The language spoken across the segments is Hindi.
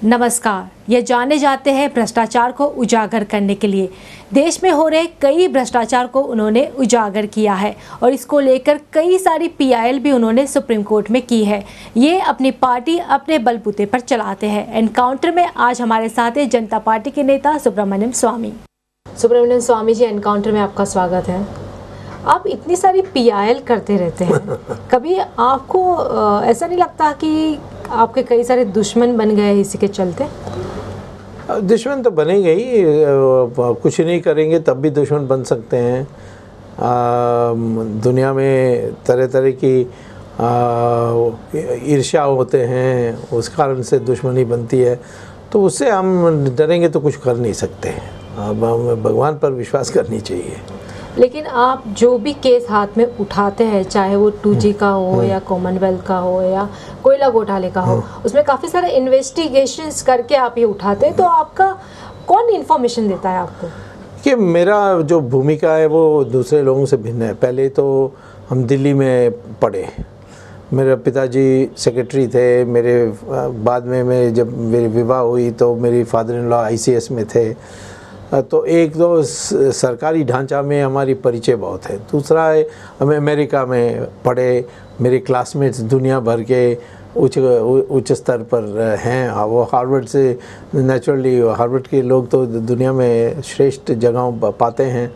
नमस्कार। ये जाने जाते हैं भ्रष्टाचार को उजागर करने के लिए। देश में हो रहे कई भ्रष्टाचार को उन्होंने उजागर किया है और इसको लेकर कई सारी पीआईएल भी उन्होंने सुप्रीम कोर्ट में की है। ये अपनी पार्टी अपने बलबूते पर चलाते हैं। एनकाउंटर में आज हमारे साथ है जनता पार्टी के नेता सुब्रमण्यम स्वामी। सुब्रमण्यम स्वामी जी, एनकाउंटर में आपका स्वागत है। आप इतनी सारी पीआईएल करते रहते हैं, कभी आपको ऐसा नहीं लगता कि आपके कई सारे दुश्मन बन गए इसी के चलते? दुश्मन तो बनेंगे ही, कुछ नहीं करेंगे तब भी दुश्मन बन सकते हैं। दुनिया में तरह तरह की ईर्ष्या होते हैं, उस कारण से दुश्मनी बनती है, तो उससे हम डरेंगे तो कुछ कर नहीं सकते। अब हमें भगवान पर विश्वास करनी चाहिए। लेकिन आप जो भी केस हाथ में उठाते हैं, चाहे वो 2G का हो या कॉमनवेल्थ का हो या कोयला घोटाले का हो, उसमें काफ़ी सारे इन्वेस्टिगेशंस करके आप ये उठाते हैं, तो आपका कौन इन्फॉर्मेशन देता है आपको? कि मेरा जो भूमिका है वो दूसरे लोगों से भिन्न है। पहले तो हम दिल्ली में पढ़े, मेरे पिताजी सेक्रेटरी थे। मेरे बाद में जब मेरी विवाह हुई तो मेरी फादर इन लॉ ICS में थे। तो एक तो सरकारी ढांचा में हमारी परिचय बहुत है। दूसरा है, हम अमेरिका में पढ़े, मेरे क्लासमेट्स दुनिया भर के उच्च स्तर पर हैं। वो हार्वर्ड से नेचुरली, हार्वर्ड के लोग तो दुनिया में श्रेष्ठ जगहों पाते हैं।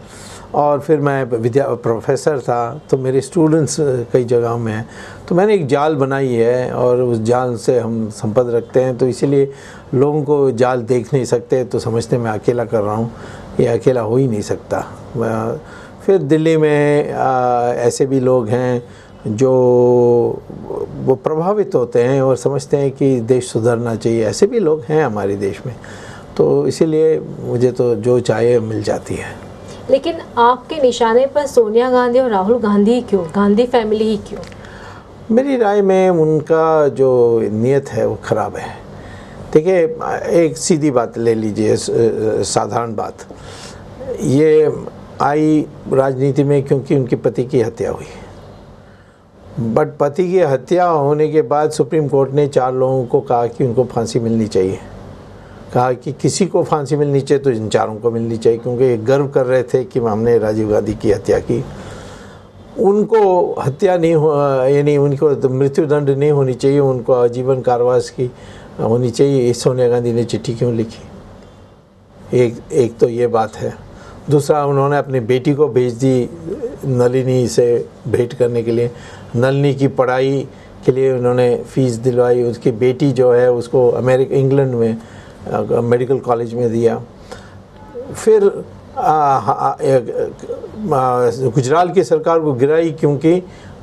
और फिर मैं प्रोफेसर था, तो मेरे स्टूडेंट्स कई जगहों में हैं। तो मैंने एक जाल बनाई है और उस जाल से हम संपर्क रखते हैं। तो इसीलिए लोगों को जाल देख नहीं सकते तो समझते मैं अकेला कर रहा हूँ। ये अकेला हो ही नहीं सकता। फिर दिल्ली में ऐसे भी लोग हैं जो वो प्रभावित होते हैं और समझते हैं कि देश सुधरना चाहिए। ऐसे भी लोग हैं हमारे देश में। तो इसीलिए मुझे तो जो चाहिए मिल जाती है। लेकिन आपके निशाने पर सोनिया गांधी और राहुल गांधी क्यों? गांधी फैमिली ही क्यों? मेरी राय में उनका जो नीयत है वो ख़राब है। देखिए, एक सीधी बात ले लीजिए, साधारण बात। ये आई राजनीति में क्योंकि उनके पति की हत्या हुई, बट पति की हत्या होने के बाद सुप्रीम कोर्ट ने 4 लोगों को कहा कि उनको फांसी मिलनी चाहिए। कहा कि किसी को फांसी मिलनी चाहिए तो इन 4 को मिलनी चाहिए, क्योंकि ये गर्व कर रहे थे कि हमने राजीव गांधी की हत्या की। उनको हत्या नहीं हो, यानी उनको मृत्युदंड नहीं होनी चाहिए, उनको आजीवन कारावास की होनी चाहिए। सोनिया गांधी ने चिट्ठी क्यों लिखी? एक तो ये बात है। दूसरा, उन्होंने अपनी बेटी को भेज दी नलिनी से भेंट करने के लिए। नलिनी की पढ़ाई के लिए उन्होंने फ़ीस दिलवाई। उसकी बेटी जो है उसको इंग्लैंड में मेडिकल कॉलेज में दिया। फिर गुजरात की सरकार को गिराई क्योंकि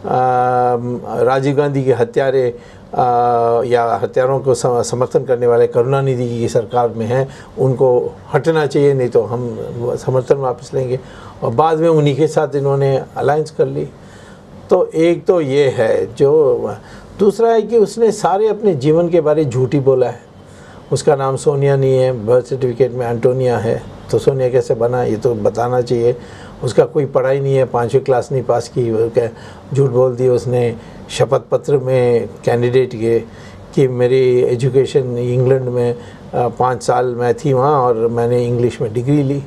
राजीव गांधी के हत्यारे या हत्यारों को समर्थन करने वाले करुणानिधि की सरकार में हैं, उनको हटना चाहिए, नहीं तो हम समर्थन वापस लेंगे। और बाद में उन्हीं के साथ इन्होंने अलायंस कर ली। तो एक तो ये है जो। दूसरा है कि उसने सारे अपने जीवन के बारे झूठी बोला है। उसका नाम सोनिया नहीं है, बर्थ सर्टिफिकेट में एंटोनिया है, तो सोनिया कैसे बना ये तो बताना चाहिए। उसका कोई पढ़ाई नहीं है, 5वीं क्लास नहीं पास की, झूठ बोल दी उसने शपथ पत्र में कैंडिडेट के कि मेरी एजुकेशन इंग्लैंड में 5 साल मैं थी वहाँ और मैंने इंग्लिश में डिग्री ली।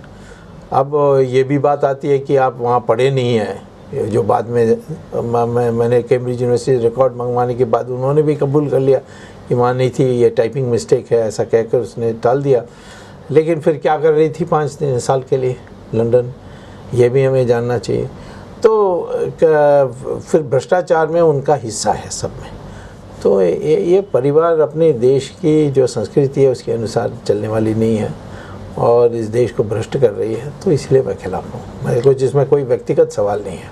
अब ये भी बात आती है कि आप वहाँ पढ़े नहीं हैं, जो बाद में मैंने कैम्ब्रिज यूनिवर्सिटी रिकॉर्ड मंगवाने के बाद उन्होंने भी कबूल कर लिया कि वहाँ नहीं थी, ये टाइपिंग मिस्टेक है, ऐसा कहकर उसने टाल दिया। लेकिन फिर क्या कर रही थी 5 साल के लिए लंदन, ये भी हमें जानना चाहिए। तो फिर भ्रष्टाचार में उनका हिस्सा है सब में। तो ये परिवार अपने देश की जो संस्कृति है उसके अनुसार चलने वाली नहीं है और इस देश को भ्रष्ट कर रही है। तो इसलिए मैं खिलाफ हूँ। मेरे को जिसमें कोई व्यक्तिगत सवाल नहीं है।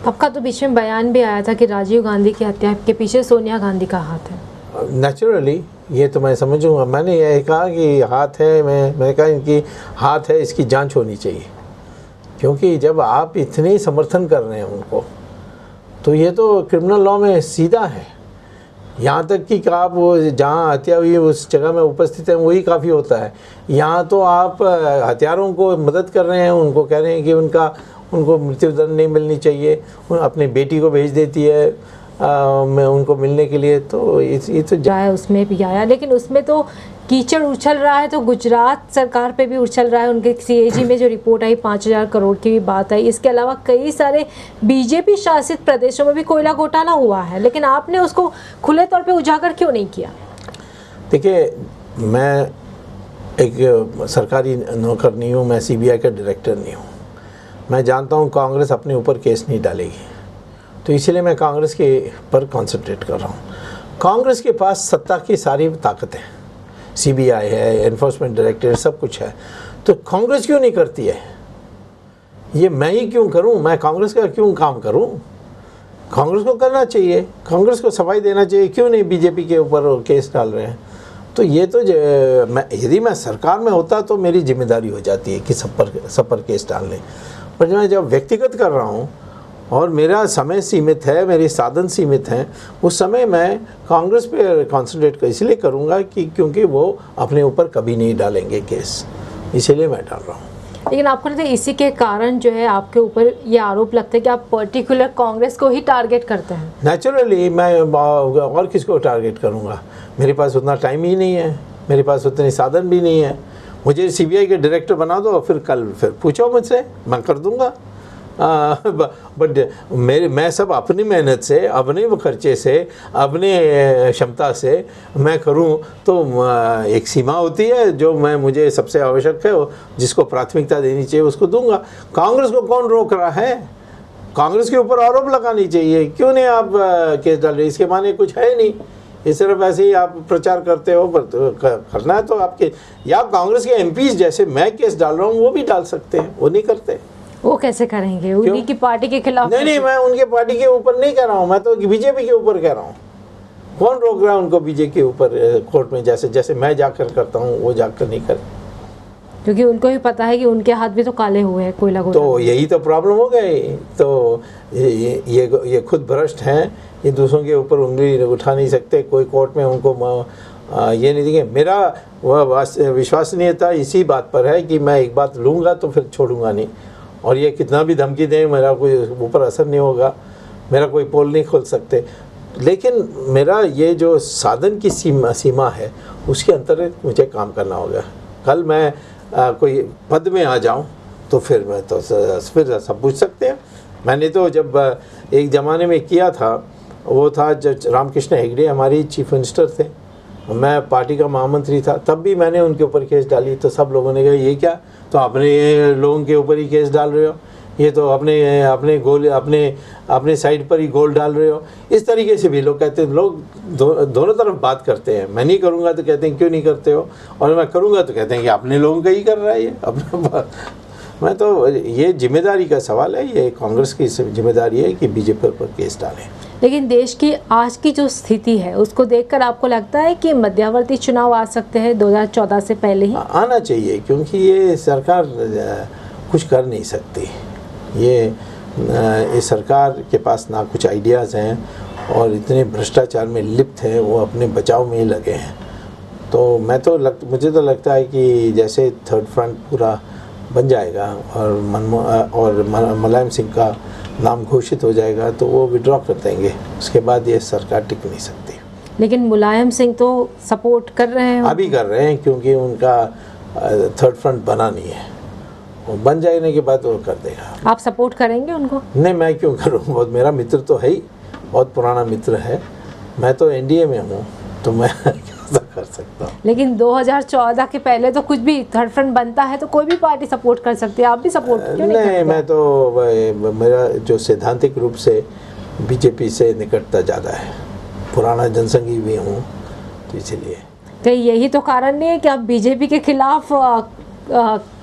आपका तो बीच में बयान भी आया था कि राजीव गांधी की हत्या के पीछे सोनिया गांधी का हाथ है। नेचुरली ये तो मैं समझूंगा। मैंने ये कहा कि हाथ है, मैंने कहा इनकी हाथ है, इसकी जांच होनी चाहिए। क्योंकि जब आप इतने समर्थन कर रहे हैं उनको, तो ये तो क्रिमिनल लॉ में सीधा है। यहाँ तक कि आप वो जहाँ हत्या हुई है उस जगह में उपस्थित हैं, वही काफ़ी होता है। यहाँ तो आप हत्यारों को मदद कर रहे हैं, उनको कह रहे हैं कि उनको मृत्युदंड नहीं मिलनी चाहिए। अपनी बेटी को भेज देती है मैं उनको मिलने के लिए, तो ये तो जाए उसमें भी आया, लेकिन उसमें तो कीचड़ उछल रहा है, तो गुजरात सरकार पे भी उछल रहा है। उनके CAG में जो रिपोर्ट आई 5,000 करोड़ की भी बात आई। इसके अलावा कई सारे BJP शासित प्रदेशों में भी कोयला घोटाला हुआ है, लेकिन आपने उसको खुले तौर पे उजागर क्यों नहीं किया? देखिए, मैं एक सरकारी नौकर नहीं हूँ, मैं CBI का डायरेक्टर नहीं हूँ। मैं जानता हूँ कांग्रेस अपने ऊपर केस नहीं डालेगी, तो इसीलिए मैं कांग्रेस के पर कंसंट्रेट कर रहा हूँ। कांग्रेस के पास सत्ता की सारी ताकत है, CBI है, एनफोर्समेंट डायरेक्टर, सब कुछ है, तो कांग्रेस क्यों नहीं करती है? ये मैं ही क्यों करूं? मैं कांग्रेस का क्यों काम करूं? कांग्रेस को करना चाहिए, कांग्रेस को सफाई देना चाहिए। क्यों नहीं BJP के ऊपर केस डाल रहे हैं? तो ये तो यदि मैं सरकार में होता तो मेरी जिम्मेदारी हो जाती है कि सब पर केस डालने, पर मैं जब व्यक्तिगत कर रहा हूँ और मेरा समय सीमित है, मेरे साधन सीमित हैं, उस समय मैं कांग्रेस पे कंसंट्रेट इसलिए करूँगा कि क्योंकि वो अपने ऊपर कभी नहीं डालेंगे केस, इसीलिए मैं डाल रहा हूँ। लेकिन आपको लगता है इसी के कारण जो है आपके ऊपर ये आरोप लगता है कि आप पर्टिकुलर कांग्रेस को ही टारगेट करते हैं? नेचुरली मैं और किसको टारगेट करूँगा? मेरे पास उतना टाइम ही नहीं है, मेरे पास उतने साधन भी नहीं है। मुझे CBI के डायरेक्टर बना दो, फिर कल फिर पूछो मुझसे, मैं कर दूँगा। बट मैं सब अपनी मेहनत से, अपने खर्चे से, अपने क्षमता से मैं करूं तो एक सीमा होती है जो मुझे सबसे आवश्यक है, जिसको प्राथमिकता देनी चाहिए उसको दूंगा। कांग्रेस को कौन रोक रहा है? कांग्रेस के ऊपर आरोप लगानी चाहिए, क्यों नहीं आप केस डाल रहे? इसके माने कुछ है नहीं, ये सिर्फ ऐसे ही आप प्रचार करते हो। पर करना है तो आपके या कांग्रेस के MPs जैसे मैं केस डाल रहा हूँ वो भी डाल सकते हैं, वो नहीं करते। वो कैसे करेंगे? उन्हीं की पार्टी के खिलाफ? नहीं, मैं उनके पार्टी के ऊपर नहीं कह रहा हूँ, मैं तो BJP के ऊपर कह रहा हूँ। कौन रोक रहा है उनको BJP के ऊपर कोर्ट में? जैसे मैं जाकर करता हूँ वो जाकर नहीं कर, क्योंकि उनको भी पता है कि उनके हाथ भी तो काले हुए हैं कोयला घोटाले। तो यही तो प्रॉब्लम हो गई। तो ये खुद भ्रष्ट हैं, ये दूसरों के ऊपर उंगली उठा नहीं सकते, कोई कोर्ट में उनको ये नहीं देंगे। मेरा वह विश्वसनीयता इसी बात पर है कि मैं एक बात लूँगा तो फिर छोड़ूंगा नहीं, और ये कितना भी धमकी दें मेरा कोई ऊपर असर नहीं होगा, मेरा कोई पोल नहीं खोल सकते। लेकिन मेरा ये जो साधन की सीमा है उसके अंतर्गत मुझे काम करना होगा। कल मैं कोई पद में आ जाऊं तो फिर मैं तो फिर सब पूछ सकते हैं। मैंने तो जब एक ज़माने में किया था, वो था जब रामकृष्ण हेगड़े हमारी चीफ मिनिस्टर थे, मैं पार्टी का महामंत्री था, तब भी मैंने उनके ऊपर केस डाली। तो सब लोगों ने कहा ये क्या, तो अपने लोगों के ऊपर ही केस डाल रहे हो, ये तो अपने साइड पर ही गोल डाल रहे हो। इस तरीके से भी लोग कहते हैं, लोग दोनों तरफ बात करते हैं। मैं नहीं करूँगा तो कहते हैं क्यों नहीं करते हो, और मैं करूँगा तो कहते हैं कि अपने लोगों का ही कर रहा है ये अपना। मैं तो ये जिम्मेदारी का सवाल है, ये कांग्रेस की जिम्मेदारी है कि BJP पर केस डालें। लेकिन देश की आज की जो स्थिति है उसको देखकर आपको लगता है कि मध्यावर्ती चुनाव आ सकते हैं 2014 से पहले ही? आना चाहिए, क्योंकि ये सरकार कुछ कर नहीं सकती। ये सरकार के पास ना कुछ आइडियाज़ हैं और इतने भ्रष्टाचार में लिप्त हैं, वो अपने बचाव में ही लगे हैं। तो मुझे तो लगता है कि जैसे थर्ड फ्रंट पूरा बन जाएगा और मुलायम सिंह का नाम घोषित हो जाएगा तो वो विड्रॉ कर देंगे, उसके बाद ये सरकार टिक नहीं सकती। लेकिन मुलायम सिंह तो सपोर्ट कर रहे हैं, अभी कर रहे हैं, क्योंकि उनका थर्ड फ्रंट बना नहीं है, वो बन जाने के बाद वो कर देगा। आप सपोर्ट करेंगे उनको? नहीं, मैं क्यों करूँ, बहुत मेरा मित्र तो है ही, बहुत पुराना मित्र है। मैं तो NDA में हूँ, तो मैं कैसा कर सकता हूँ। लेकिन 2014 के पहले तो कुछ भी थर्ड फ्रंट बनता है तो कोई भी पार्टी सपोर्ट कर सकती है, आप भी सपोर्ट क्यों नहीं करते? मैं तो मेरा जो सैद्धांतिक रूप से BJP से निकटता ज़्यादा है, पुराना जनसंघी भी हूँ, तो इसलिए। कहीं यही तो कारण नहीं है कि आप BJP के खिलाफ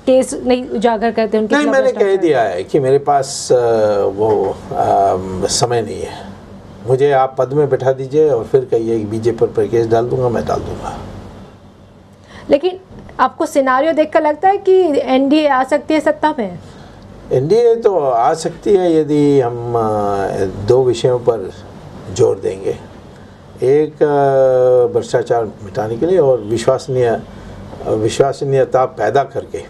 केस नहीं उजागर करते? उनके नहीं, मैंने कह दिया है कि मेरे पास वो समय नहीं है। मुझे आप पद में बैठा दीजिए और फिर कहिए कि BJP पर केस डाल दूंगा, मैं डाल दूंगा। लेकिन आपको सिनारियो देखकर लगता है कि NDA आ सकती है सत्ता में? NDA तो आ सकती है यदि हम दो विषयों पर जोर देंगे। एक भ्रष्टाचार मिटाने के लिए और विश्वसनीयता पैदा करके,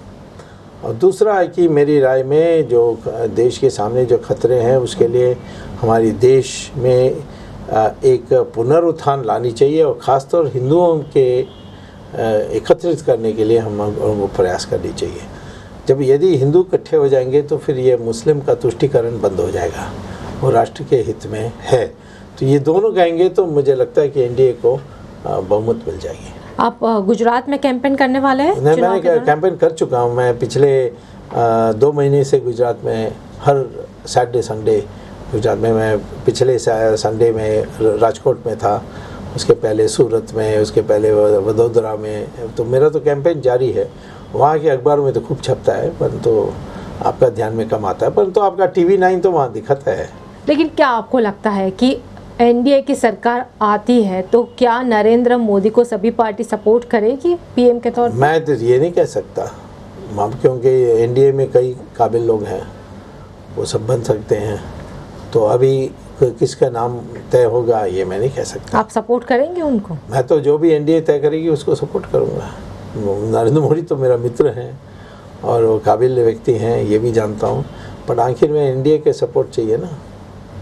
और दूसरा है कि मेरी राय में जो देश के सामने जो खतरे हैं उसके लिए हमारी देश में एक पुनरुत्थान लानी चाहिए और ख़ासतौर हिंदुओं के एकत्रित करने के लिए हम उनको प्रयास करनी चाहिए। जब यदि हिंदू इकट्ठे हो जाएंगे तो फिर ये मुस्लिम का तुष्टीकरण बंद हो जाएगा, वो राष्ट्र के हित में है। तो ये दोनों कहेंगे तो मुझे लगता है कि एनडीए को बहुमत मिल जाएगी। आप गुजरात में कैंपेन करने वाले हैं? नहीं, मैंने कैंपेन कर चुका हूँ। मैं पिछले 2 महीने से गुजरात में हर सैटरडे संडे गुजरात में, मैं पिछले संडे में राजकोट में था, उसके पहले सूरत में, उसके पहले वडोदरा में। तो मेरा तो कैंपेन जारी है। वहाँ के अखबारों में तो खूब छपता है, परंतु आपका ध्यान में कम आता है, परंतु आपका TV9 तो वहाँ दिखता है। लेकिन क्या आपको लगता है कि एनडीए की सरकार आती है तो क्या नरेंद्र मोदी को सभी पार्टी सपोर्ट करेगी पीएम के तौर पर? मैं तो ये नहीं कह सकता, क्योंकि एनडीए में कई काबिल लोग हैं, वो सब बन सकते हैं। तो अभी किसका नाम तय होगा ये मैं नहीं कह सकता। आप सपोर्ट करेंगे उनको? मैं तो जो भी एनडीए तय करेगी उसको सपोर्ट करूँगा। नरेंद्र मोदी तो मेरा मित्र हैं और वो काबिल व्यक्ति हैं, ये भी जानता हूँ, पर आखिर में एनडीए के सपोर्ट चाहिए ना।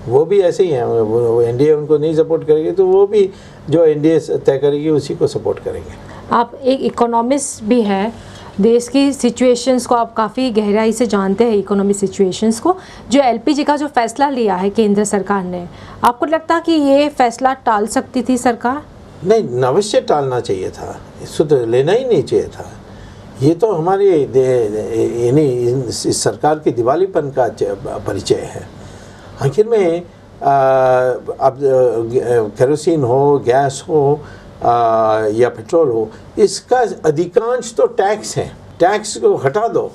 वो भी ऐसे ही हैं, वो एनडीए उनको नहीं सपोर्ट करेगी तो वो भी जो एनडीए तय करेगी उसी को सपोर्ट करेंगे। आप एक इकोनॉमिस्ट भी हैं, देश की सिचुएशंस को आप काफ़ी गहराई से जानते हैं, इकोनॉमिक सिचुएशंस को। जो एलपीजी का जो फैसला लिया है केंद्र सरकार ने, आपको लगता कि ये फैसला टाल सकती थी सरकार? नहीं, अवश्य टालना चाहिए था, इसको तो लेना ही नहीं चाहिए था। ये तो हमारे इस सरकार की दिवालीपन का परिचय है। आखिर में अब केरोसिन हो, गैस हो या पेट्रोल हो, इसका अधिकांश तो टैक्स है। टैक्स को हटा दो।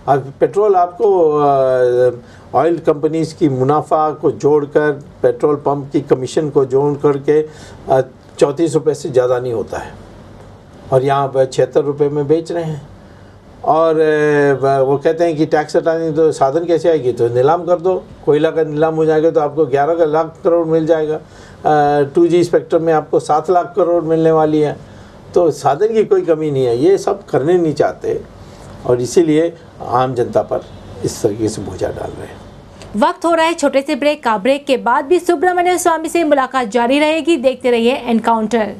अब पेट्रोल आपको ऑयल कंपनीज की मुनाफा को जोड़कर, पेट्रोल पंप की कमीशन को जोड़ करके 34 रुपये से ज़्यादा नहीं होता है, और यहाँ पर 76 रुपये में बेच रहे हैं। और वो कहते हैं कि टैक्स हटाने तो साधन कैसे आएगी, तो नीलाम कर दो। कोयला का नीलाम हो जाएगा तो आपको 11 लाख करोड़ मिल जाएगा। 2G स्पेक्ट्रम में आपको 7 लाख करोड़ मिलने वाली है। तो साधन की कोई कमी नहीं है। ये सब करने नहीं चाहते और इसीलिए आम जनता पर इस तरीके से बोझा डाल रहे हैं। वक्त हो रहा है छोटे से ब्रेक का। ब्रेक के बाद भी सुब्रमण्यम स्वामी से मुलाकात जारी रहेगी। देखते रहिए एनकाउंटर।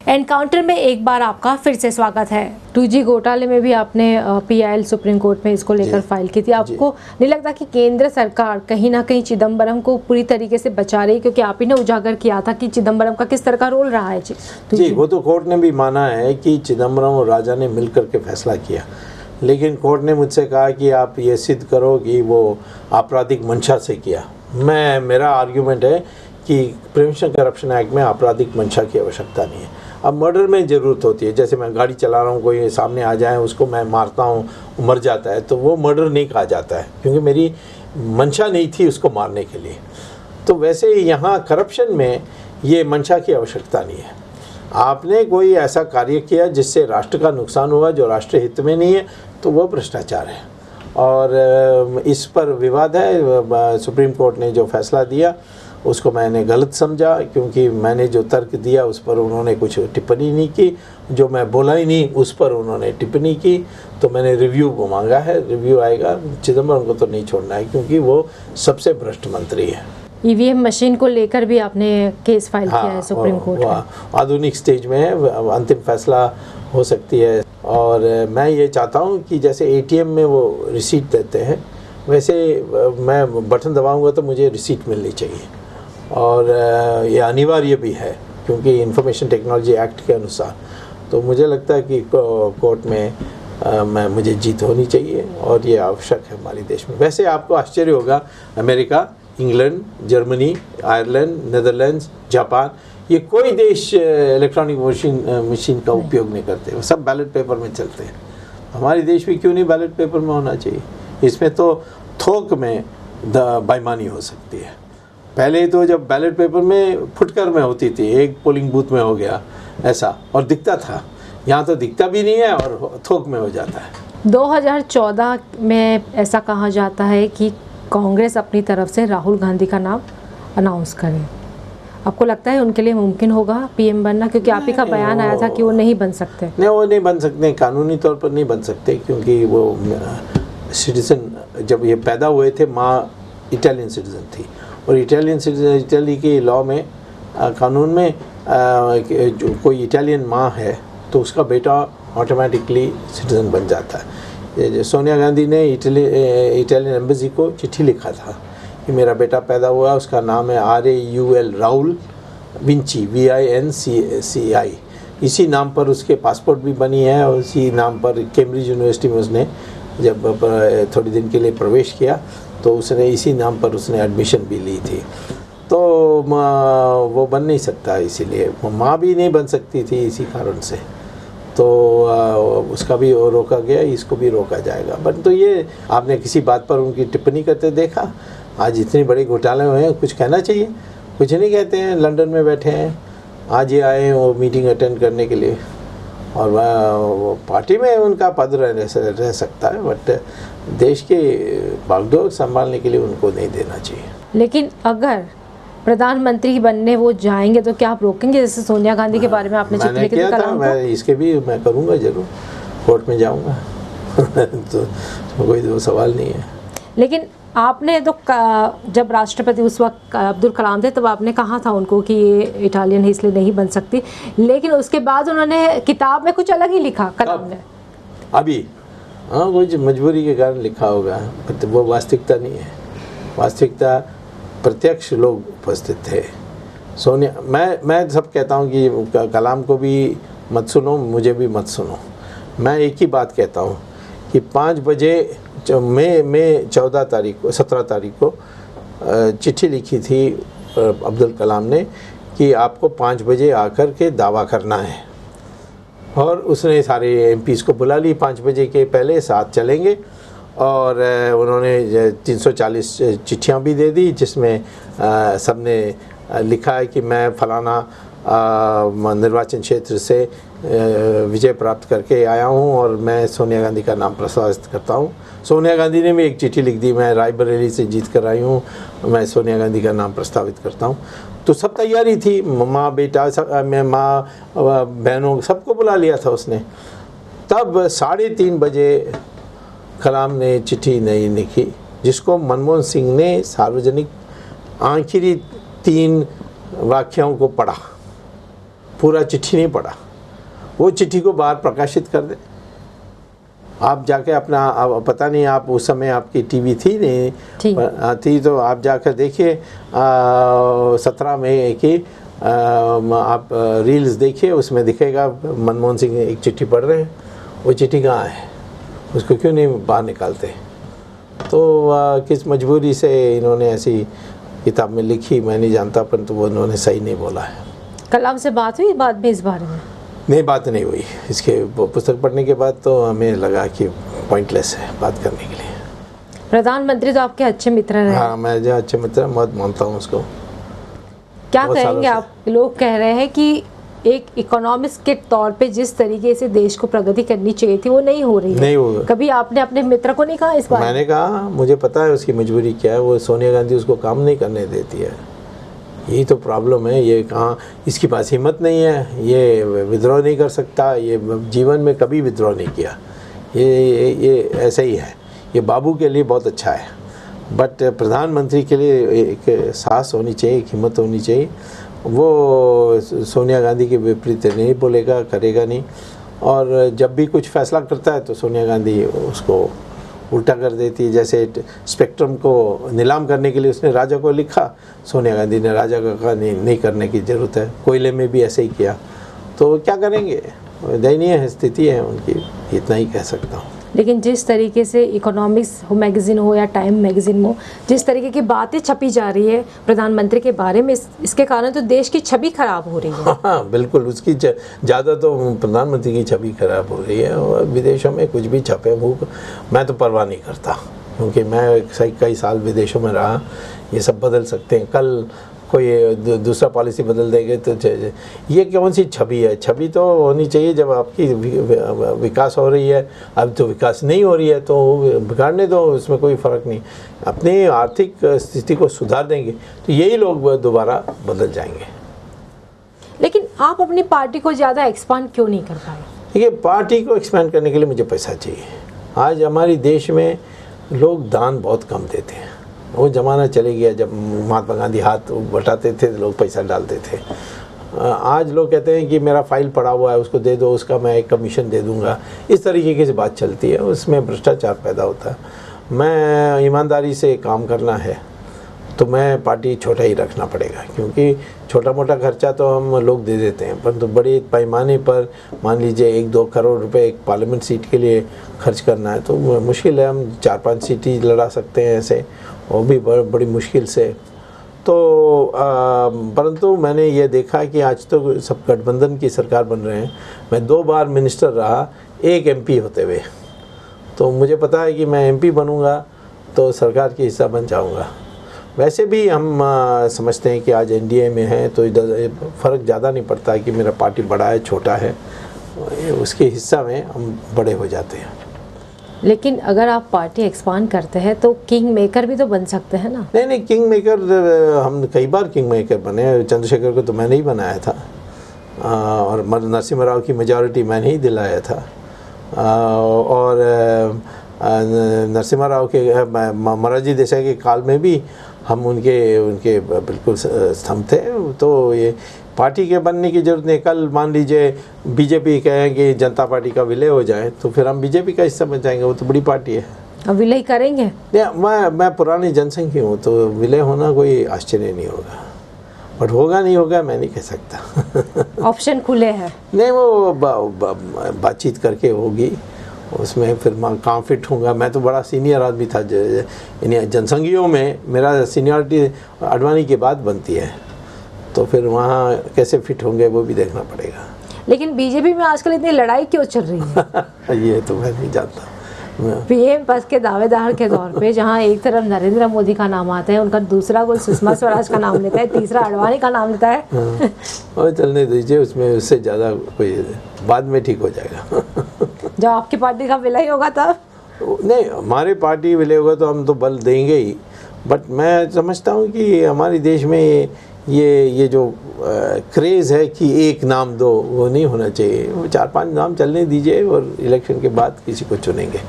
एनकाउंटर में एक बार आपका फिर से स्वागत है। 2G घोटाले में भी आपने PIL सुप्रीम कोर्ट में इसको लेकर फाइल की थी। आपको नहीं लगता कि केंद्र सरकार कहीं ना कहीं चिदम्बरम को पूरी तरीके से बचा रही, क्योंकि आप ही ने उजागर किया था कि चिदम्बरम का किस तरह का रोल रहा है? जी, वो तो कोर्ट ने भी माना है कि चिदम्बरम और राजा ने मिलकर के फैसला किया, लेकिन कोर्ट ने मुझसे कहा कि आप ये सिद्ध करो कि वो आपराधिक मंशा से किया। मेरा आर्ग्यूमेंट है कि प्रिवेंशन करप्शन एक्ट में आपराधिक मंशा की आवश्यकता नहीं है। अब मर्डर में ज़रूरत होती है, जैसे मैं गाड़ी चला रहा हूँ, कोई सामने आ जाए, उसको मैं मारता हूँ, मर जाता है, तो वो मर्डर नहीं कहा जाता है, क्योंकि मेरी मंशा नहीं थी उसको मारने के लिए। तो वैसे ही यहाँ करप्शन में ये मंशा की आवश्यकता नहीं है। आपने कोई ऐसा कार्य किया जिससे राष्ट्र का नुकसान हुआ, जो राष्ट्र हित में नहीं है, तो वो भ्रष्टाचार है। और इस पर विवाद है। सुप्रीम कोर्ट ने जो फैसला दिया उसको मैंने गलत समझा, क्योंकि मैंने जो तर्क दिया उस पर उन्होंने कुछ टिप्पणी नहीं की, जो मैं बोला ही नहीं उस पर उन्होंने टिप्पणी की। तो मैंने रिव्यू को मांगा है, रिव्यू आएगा। चिदम्बरम को तो नहीं छोड़ना है, क्योंकि वो सबसे भ्रष्ट मंत्री है। ईवीएम मशीन को लेकर भी आपने केस फाइल किया है सुप्रीम कोर्ट में? आधुनिक स्टेज में है, अंतिम फैसला हो सकती है। और मैं ये चाहता हूँ कि जैसे ATM में वो रिसीट देते हैं, वैसे मैं बटन दबाऊँगा तो मुझे रिसीट मिलनी चाहिए। और ये अनिवार्य भी है, क्योंकि इंफॉर्मेशन टेक्नोलॉजी एक्ट के अनुसार। तो मुझे लगता है कि कोर्ट में मुझे जीत होनी चाहिए, और ये आवश्यक है हमारे देश में। वैसे आपको आश्चर्य होगा, America, England, Germany, Ireland, Netherlands, Japan, ये कोई देश इलेक्ट्रॉनिक मशीन का उपयोग नहीं करते, वो सब बैलेट पेपर में चलते हैं। हमारे देश में क्यों नहीं बैलेट पेपर में होना चाहिए? इसमें तो थोक में बेईमानी हो सकती है। पहले तो जब बैलेट पेपर में फुटकर में होती थी, एक पोलिंग बूथ में हो गया ऐसा, और दिखता था। यहाँ तो दिखता भी नहीं है और थोक में हो जाता है। 2014 में ऐसा कहा जाता है कि कांग्रेस अपनी तरफ से राहुल गांधी का नाम अनाउंस करे, आपको लगता है उनके लिए मुमकिन होगा पीएम बनना? क्योंकि आप ही का बयान आया था कि वो नहीं बन सकते। नहीं, वो नहीं बन सकते, कानूनी तौर पर नहीं बन सकते, क्योंकि वो सिटीजन, जब ये पैदा हुए थे माँ इटालियन सिटीज़न थी, और इटालियन सिटीजन, इटली के लॉ में, कानून में जो कोई इटालियन माँ है तो उसका बेटा ऑटोमेटिकली सिटीज़न बन जाता है। सोनिया गांधी ने इटालियन एम्बेसी को चिट्ठी लिखा था कि मेरा बेटा पैदा हुआ, उसका नाम है RAUL, राउल विंची, VINCI, इसी नाम पर उसके पासपोर्ट भी बनी है, और इसी नाम पर कैम्ब्रिज यूनिवर्सिटी में उसने जब थोड़ी दिन के लिए प्रवेश किया तो उसने इसी नाम पर उसने एडमिशन भी ली थी। तो वो बन नहीं सकता, इसीलिए माँ भी नहीं बन सकती थी इसी कारण से, तो उसका भी रोका गया, इसको भी रोका जाएगा। बट तो ये आपने किसी बात पर उनकी टिप्पणी करते देखा? आज इतने बड़े घोटाले हुए हैं, कुछ कहना चाहिए, कुछ नहीं कहते हैं, लंदन में बैठे हैं, आज ये आए वो मीटिंग अटेंड करने के लिए, और वह पार्टी में उनका पद रह सकता है, बट देश के बागडोर संभालने के लिए उनको नहीं देना चाहिए। लेकिन अगर प्रधानमंत्री बनने वो जाएंगे तो क्या आप रोकेंगे? जैसे सोनिया गांधी के बारे में आपने चिट्ठी लिखी थी कलाम, मैं इसके भी मैं करूँगा, जरूर कोर्ट में जाऊँगा तो कोई वो सवाल नहीं है। लेकिन आपने तो जब राष्ट्रपति उस वक्त अब्दुल कलाम थे तब आपने कहा था उनको कि ये इटालियन है इसलिए नहीं बन सकती, लेकिन उसके बाद उन्होंने किताब में कुछ अलग ही लिखा कलाम ने। अभी हाँ, कुछ मजबूरी के कारण लिखा होगा, तो वो वास्तविकता नहीं है। वास्तविकता प्रत्यक्ष लोग उपस्थित थे। सोनिया, मैं सब कहता हूँ कि कलाम को भी मत सुनो, मुझे भी मत सुनो। मैं एक ही बात कहता हूँ कि 5 बजे मई 17 तारीख को चिट्ठी लिखी थी अब्दुल कलाम ने कि आपको 5 बजे आकर के दावा करना है, और उसने सारे MPs को बुला ली 5 बजे के पहले, साथ चलेंगे, और उन्होंने 340 चिट्ठियाँ भी दे दी, जिसमें सबने लिखा है कि मैं फलाना निर्वाचन क्षेत्र से विजय प्राप्त करके आया हूँ और मैं सोनिया गांधी का नाम प्रस्तावित करता हूँ। सोनिया गांधी ने भी एक चिट्ठी लिख दी, मैं रायबरेली से जीत कर आई हूँ, मैं सोनिया गांधी का नाम प्रस्तावित करता हूँ। तो सब तैयारी थी, माँ बेटा सब, मैं माँ बहनों सबको बुला लिया था उसने। तब 3:30 बजे कलाम ने चिट्ठी नहीं लिखी, जिसको मनमोहन सिंह ने सार्वजनिक आखिरी 3 वाक्यों को पढ़ा, पूरा चिट्ठी नहीं पढ़ा। वो चिट्ठी को बाहर प्रकाशित कर दे, आप जाके अपना, पता नहीं आप उस समय आपकी टीवी थी नहीं थी, तो आप जाकर देखिए 17 मई की आप रील्स देखिए, उसमें दिखेगा मनमोहन सिंह एक चिट्ठी पढ़ रहे हैं। वो चिट्ठी कहाँ है, उसको क्यों नहीं बाहर निकालते? तो किस मजबूरी से इन्होंने ऐसी किताब में लिखी मैं नहीं जानता, परंतु वो उन्होंने सही नहीं बोला है। कलाम से बात हुई बाद में इस बारे में? नहीं, बात नहीं हुई। इसके पुस्तक पढ़ने के बाद तो हमें लगा कि पॉइंटलेस है बात करने के लिए। प्रधानमंत्री तो आपके अच्छे मित्र रहे। हाँ, मैं जो अच्छे मित्र बहुत मानता हूँ उसको। क्या कहेंगे आप? लोग कह रहे हैं कि एक इकोनॉमिस्ट के तौर पे जिस तरीके से देश को प्रगति करनी चाहिए थी वो नहीं हो रही है। नहीं हो। कभी आपने अपने मित्र को नहीं कहा इस बारे? मैंने कहा, मुझे पता है उसकी मजबूरी क्या है, वो सोनिया गांधी उसको काम नहीं करने देती है। यही तो प्रॉब्लम है। ये कहाँ, इसके पास हिम्मत नहीं है, ये विद्रोह नहीं कर सकता, ये जीवन में कभी विद्रोह नहीं किया, ये ऐसा ही है। ये बाबू के लिए बहुत अच्छा है, बट प्रधानमंत्री के लिए एक साहस होनी चाहिए, एक हिम्मत होनी चाहिए। वो सोनिया गांधी के विपरीत नहीं बोलेगा, करेगा नहीं, और जब भी कुछ फैसला करता है तो सोनिया गांधी उसको उल्टा कर देती है। जैसे स्पेक्ट्रम को नीलाम करने के लिए उसने राजा को लिखा, सोनिया गांधी ने राजा को कहा नहीं करने की ज़रूरत है। कोयले में भी ऐसे ही किया, तो क्या करेंगे, दयनीय स्थिति है उनकी, इतना ही कह सकता हूँ। लेकिन जिस तरीके से इकोनॉमिक्स मैगज़ीन हो या टाइम मैगज़ीन हो, जिस तरीके की बातें छपी जा रही है प्रधानमंत्री के बारे में, इसके कारण तो देश की छवि खराब हो रही है। हाँ बिल्कुल, उसकी ज़्यादा तो प्रधानमंत्री की छवि खराब हो रही है। और विदेशों में कुछ भी छपे वो मैं तो परवाह नहीं करता, क्योंकि मैं कई साल विदेशों में रहा। ये सब बदल सकते हैं। कल कोई दूसरा पॉलिसी बदल देंगे तो ये कौन सी छवि है? छवि तो होनी चाहिए जब आपकी विकास हो रही है। अब तो विकास नहीं हो रही है तो बिगाड़ने दो, इसमें कोई फ़र्क नहीं। अपनी आर्थिक स्थिति को सुधार देंगे तो यही लोग दोबारा बदल जाएंगे। लेकिन आप अपनी पार्टी को ज़्यादा एक्सपांड क्यों नहीं कर पाए? देखिए, पार्टी को एक्सपेंड करने के लिए मुझे पैसा चाहिए। आज हमारे देश में लोग दान बहुत कम देते हैं। वो ज़माना चले गया जब महात्मा गांधी हाथ बटाते थे तो लोग पैसा डालते थे। आज लोग कहते हैं कि मेरा फाइल पड़ा हुआ है, उसको दे दो, उसका मैं एक कमीशन दे दूंगा। इस तरीके की बात चलती है, उसमें भ्रष्टाचार पैदा होता है। मैं ईमानदारी से काम करना है तो मैं पार्टी छोटा ही रखना पड़ेगा, क्योंकि छोटा मोटा खर्चा तो हम लोग दे देते हैं, परंतु बड़े पैमाने पर मान लीजिए 1-2 करोड़ रुपए एक पार्लियामेंट सीट के लिए खर्च करना है तो मुश्किल है। हम 4-5 सीट ही लड़ा सकते हैं ऐसे, वो भी बड़ी मुश्किल से। तो परंतु मैंने ये देखा कि आज तो सब गठबंधन की सरकार बन रहे हैं। मैं 2 बार मिनिस्टर रहा, 1 MP होते हुए, तो मुझे पता है कि मैं MP बनूंगा तो सरकार की हिस्सा बन जाऊंगा। वैसे भी हम समझते हैं कि आज NDA में है तो इधर फ़र्क ज़्यादा नहीं पड़ता कि मेरा पार्टी बड़ा है छोटा है, उसके हिस्सा में हम बड़े हो जाते हैं। लेकिन अगर आप पार्टी एक्सपांड करते हैं तो किंग मेकर भी तो बन सकते हैं ना? नहीं, किंग मेकर हम कई बार किंग मेकर बने। चंद्रशेखर को तो मैंने ही बनाया था और नरसिम्हा राव की मेजॉरिटी मैंने ही दिलाया था। और नरसिम्हा राव के मोरारजी देसाई के काल में भी हम उनके बिल्कुल स्तंभ थे। तो ये पार्टी के बनने की ज़रूरत नहीं। कल मान लीजिए बीजेपी कहें कि जनता पार्टी का विलय हो जाए तो फिर हम बीजेपी का हिस्सा बन जाएंगे, वो तो बड़ी पार्टी है। अब विलय करेंगे? मैं पुरानी जनसंघ की हूँ तो विलय होना कोई आश्चर्य नहीं होगा, बट होगा नहीं होगा मैं नहीं कह सकता। ऑप्शन खुले हैं? नहीं, वो बातचीत करके होगी, उसमें फिर मैं कहाँ फिट होऊंगा। मैं तो बड़ा सीनियर आदमी था जनसंघियों में, मेरा सीनियरिटी अडवाणी के बाद बनती है, तो फिर वहाँ कैसे फिट होंगे वो भी देखना पड़ेगा। लेकिन बीजेपी में आजकल इतनी लड़ाई क्यों चल रही है? ये तो मैं नहीं जानता। PM पद के दावेदार के तौर पे जहाँ एक तरफ नरेंद्र मोदी का नाम आता है, उनका दूसरा कोई सुषमा स्वराज का नाम लेता है, तीसरा अडवाणी का नाम लेता है। और चलने दीजिए, उसमें उससे ज़्यादा कोई बाद में ठीक हो जाएगा। जब आपकी पार्टी का विलय होगा तब? नहीं, हमारे पार्टी विलय होगा तो हम तो बल देंगे ही, बट मैं समझता हूँ कि हमारे देश में ये जो क्रेज़ है कि एक नाम दो, वो नहीं होना चाहिए। वो 4-5 नाम चलने दीजिए और इलेक्शन के बाद किसी को चुनेंगे।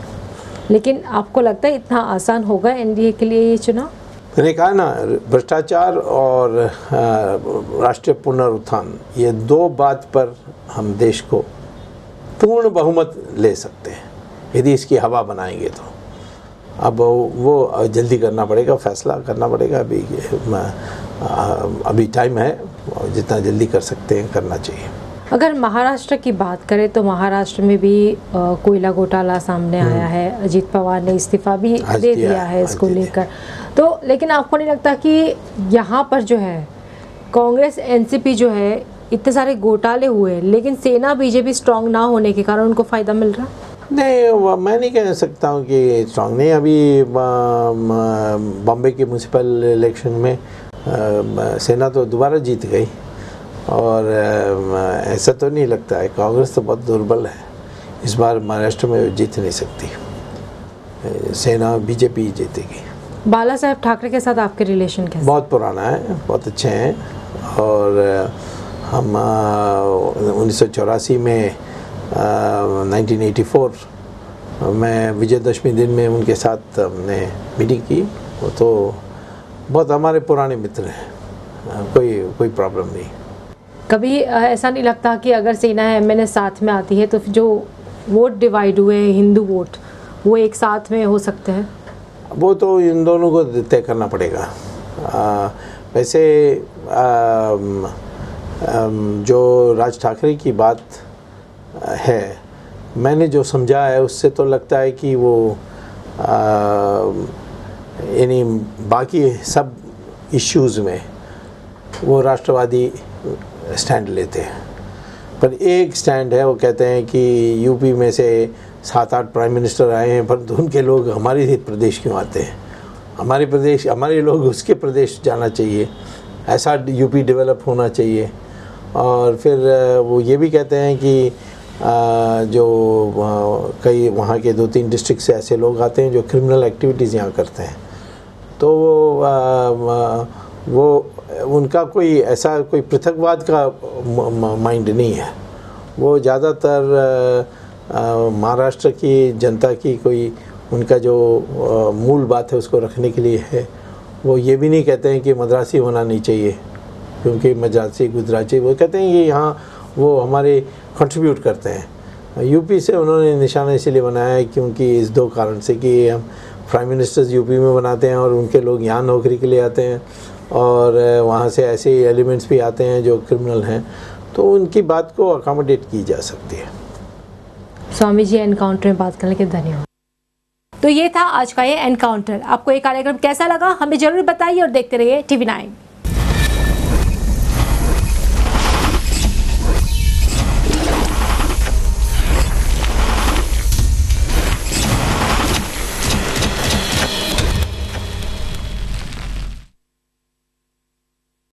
लेकिन आपको लगता है इतना आसान होगा NDA के लिए ये चुनाव? मैंने कहा ना, भ्रष्टाचार और राष्ट्रीय पुनरुत्थान, ये 2 बात पर हम देश को पूर्ण बहुमत ले सकते हैं यदि इसकी हवा बनाएंगे तो। अब वो जल्दी करना पड़ेगा, फैसला करना पड़ेगा। अभी टाइम है, जितना जल्दी कर सकते हैं करना चाहिए। अगर महाराष्ट्र की बात करें तो महाराष्ट्र में भी कोयला घोटाला सामने आया है। अजीत पवार ने इस्तीफा भी दे दिया है इसको लेकर। तो लेकिन आपको नहीं लगता कि यहाँ पर जो है कांग्रेस NCP जो है, इतने सारे घोटाले हुए लेकिन सेना BJP स्ट्रांग ना होने के कारण उनको फ़ायदा मिल रहा? नहीं, मैं नहीं कह सकता हूँ कि स्ट्रांग नहीं। अभी बॉम्बे के म्यूनसिपल इलेक्शन में सेना तो दोबारा जीत गई, और ऐसा तो नहीं लगता है। कांग्रेस तो बहुत दुर्बल है, इस बार महाराष्ट्र में जीत नहीं सकती। सेना BJP ही जीतेगी। बाला साहेब ठाकरे के साथ आपके रिलेशन कैसे? बहुत पुराना है, बहुत अच्छे हैं। और हम 1984 में 1984 में विजयदशमी दिन में उनके साथ हमने मीटिंग की। वो तो बहुत हमारे पुराने मित्र हैं, कोई प्रॉब्लम नहीं। कभी ऐसा नहीं लगता कि अगर सेना MNA साथ में आती है तो जो वोट डिवाइड हुए हिंदू वोट, वो एक साथ में हो सकते हैं? वो तो इन दोनों को तय करना पड़ेगा। वैसे जो राज ठाकरे की बात है, मैंने जो समझा है उससे तो लगता है कि वो यानी बाकी सब इश्यूज़ में वो राष्ट्रवादी स्टैंड लेते हैं, पर एक स्टैंड है, वो कहते हैं कि यूपी में से 7-8 प्राइम मिनिस्टर आए हैं, पर उनके लोग हमारे ही प्रदेश क्यों आते हैं? हमारे लोग उसके प्रदेश जाना चाहिए। ऐसा यूपी डेवलप होना चाहिए। और फिर वो ये भी कहते हैं कि जो कई वहाँ के 2-3 डिस्ट्रिक्ट से ऐसे लोग आते हैं जो क्रिमिनल एक्टिविटीज़ यहाँ करते हैं, तो वो उनका कोई ऐसा कोई पृथकवाद का माइंड नहीं है। वो ज़्यादातर महाराष्ट्र की जनता की कोई उनका जो मूल बात है उसको रखने के लिए है। वो ये भी नहीं कहते हैं कि मद्रासी होना नहीं चाहिए, क्योंकि मद्रासी गुजराती, वो कहते हैं कि यहाँ वो हमारे कंट्रीब्यूट करते हैं। यूपी से उन्होंने निशाना इसीलिए बनाया है क्योंकि इस 2 कारण से कि हम प्राइम मिनिस्टर्स यूपी में बनाते हैं और उनके लोग यहाँ नौकरी के लिए आते हैं, और वहाँ से ऐसे एलिमेंट्स भी आते हैं जो क्रिमिनल हैं, तो उनकी बात को अकोमोडेट की जा सकती है। स्वामी जी, एनकाउंटर में बात करने के धन्यवाद। तो ये था आज का ये एनकाउंटर। आपको ये कार्यक्रम कैसा लगा हमें जरूर बताइए और देखते रहिए TV9।